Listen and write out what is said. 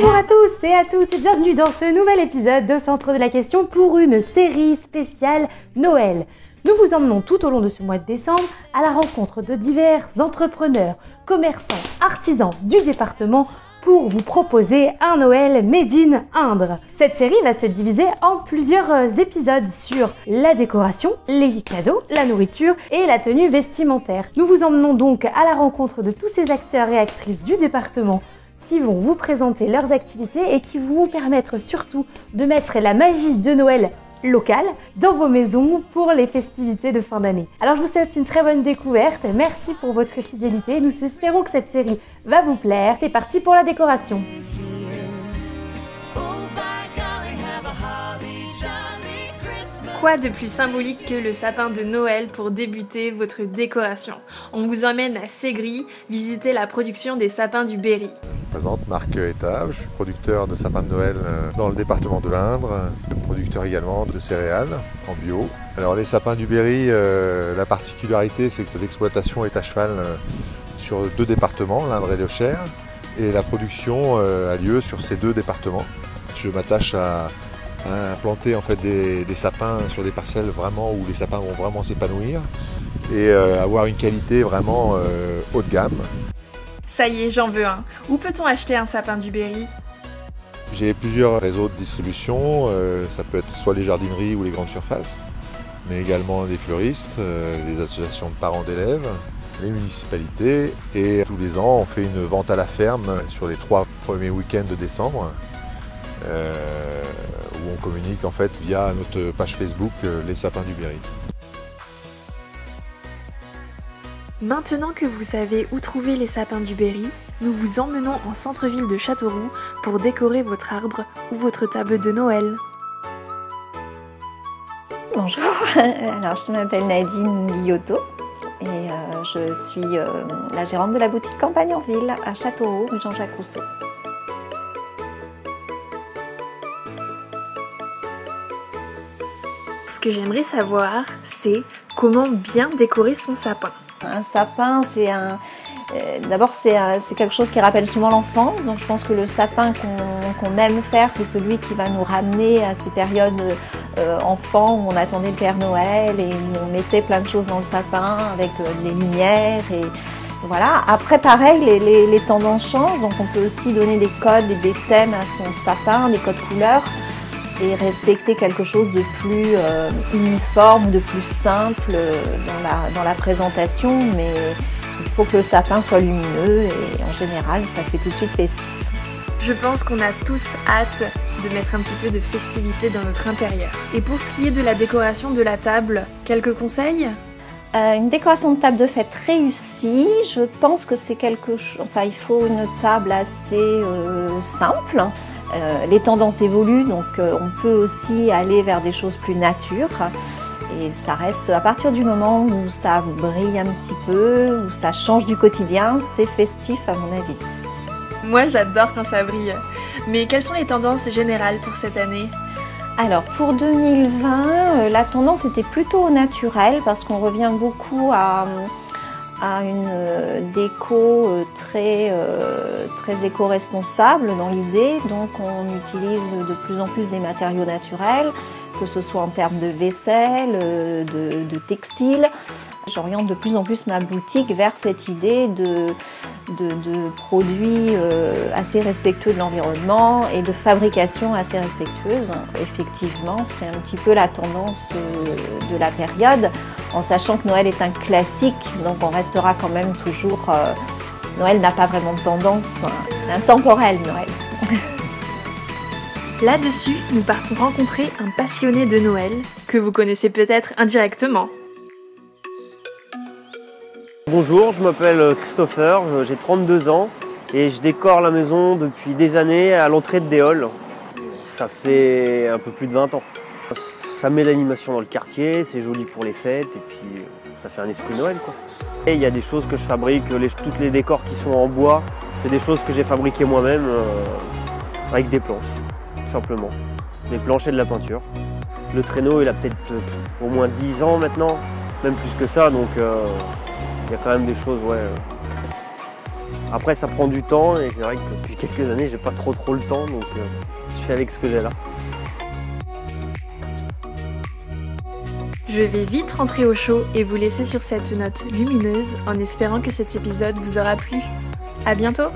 Bonjour à tous et à toutes et bienvenue dans ce nouvel épisode de Centre de la Question pour une série spéciale Noël. Nous vous emmenons tout au long de ce mois de décembre à la rencontre de divers entrepreneurs, commerçants, artisans du département pour vous proposer un Noël made in Indre. Cette série va se diviser en plusieurs épisodes sur la décoration, les cadeaux, la nourriture et la tenue vestimentaire. Nous vous emmenons donc à la rencontre de tous ces acteurs et actrices du département qui vont vous présenter leurs activités et qui vont vous permettre surtout de mettre la magie de Noël locale dans vos maisons pour les festivités de fin d'année. Alors je vous souhaite une très bonne découverte, merci pour votre fidélité, nous espérons que cette série va vous plaire. C'est parti pour la décoration. Quoi de plus symbolique que le sapin de Noël pour débuter votre décoration? On vous emmène à Ségris, visiter la production des sapins du Berry. Je me présente Marc Etave, je suis producteur de sapins de Noël dans le département de l'Indre, producteur également de céréales en bio. Alors les sapins du Berry, la particularité c'est que l'exploitation est à cheval sur 2 départements, l'Indre et le Cher, et la production a lieu sur ces 2 départements. Je m'attache à implanter en fait des sapins sur des parcelles vraiment où les sapins vont vraiment s'épanouir et avoir une qualité vraiment haut de gamme. Ça y est, j'en veux un. Où peut-on acheter un sapin du Berry? J'ai plusieurs réseaux de distribution, ça peut être soit les jardineries ou les grandes surfaces, mais également des fleuristes, les associations de parents d'élèves, les municipalités, et tous les ans on fait une vente à la ferme sur les 3 premiers week-ends de décembre. Où on communique en fait via notre page Facebook Les Sapins du Berry. Maintenant que vous savez où trouver les sapins du Berry, nous vous emmenons en centre-ville de Châteauroux pour décorer votre arbre ou votre table de Noël. Bonjour, alors je m'appelle Nadine Guillotot et je suis la gérante de la boutique Campagne en Ville à Châteauroux, rue Jean-Jacques Rousseau. Ce que j'aimerais savoir, c'est comment bien décorer son sapin. Un sapin, d'abord c'est quelque chose qui rappelle souvent l'enfance, donc je pense que le sapin qu'on aime faire, c'est celui qui va nous ramener à ces périodes enfants où on attendait le Père Noël et où on mettait plein de choses dans le sapin avec des lumières et voilà. Après pareil, les tendances changent, donc on peut aussi donner des codes et des thèmes à son sapin, des codes couleurs, et respecter quelque chose de plus uniforme, de plus simple dans la présentation, mais il faut que le sapin soit lumineux et en général ça fait tout de suite festif. Je pense qu'on a tous hâte de mettre un petit peu de festivité dans notre intérieur. Et pour ce qui est de la décoration de la table, quelques conseils? Une décoration de table de fête réussie, je pense que c'est il faut une table assez simple. Les tendances évoluent, donc on peut aussi aller vers des choses plus nature. Et ça reste, à partir du moment où ça brille un petit peu, où ça change du quotidien, c'est festif à mon avis. Moi j'adore quand ça brille. Mais quelles sont les tendances générales pour cette année? Alors pour 2020, la tendance était plutôt au naturel parce qu'on revient beaucoup à une déco très éco-responsable dans l'idée, donc on utilise de plus en plus des matériaux naturels, que ce soit en termes de vaisselle, de textile. J'oriente de plus en plus ma boutique vers cette idée de produits assez respectueux de l'environnement et de fabrication assez respectueuse. Effectivement, c'est un petit peu la tendance de la période, en sachant que Noël est un classique, donc on restera quand même toujours... Noël n'a pas vraiment de tendance, c'est intemporel Noël. Là-dessus, nous partons rencontrer un passionné de Noël, que vous connaissez peut-être indirectement. Bonjour, je m'appelle Christopher, j'ai 32 ans et je décore la maison depuis des années à l'entrée de Déol. Ça fait un peu plus de 20 ans. Ça met l'animation dans le quartier, c'est joli pour les fêtes et puis ça fait un esprit Noël quoi. Et il y a des choses que je fabrique, toutes les décors qui sont en bois, c'est des choses que j'ai fabriquées moi-même avec des planches, tout simplement. Des planches et de la peinture. Le traîneau il a peut-être au moins 10 ans maintenant, même plus que ça, donc il y a quand même des choses Après ça prend du temps et c'est vrai que depuis quelques années j'ai pas trop le temps, donc je fais avec ce que j'ai là. Je vais vite rentrer au chaud et vous laisser sur cette note lumineuse en espérant que cet épisode vous aura plu. À bientôt!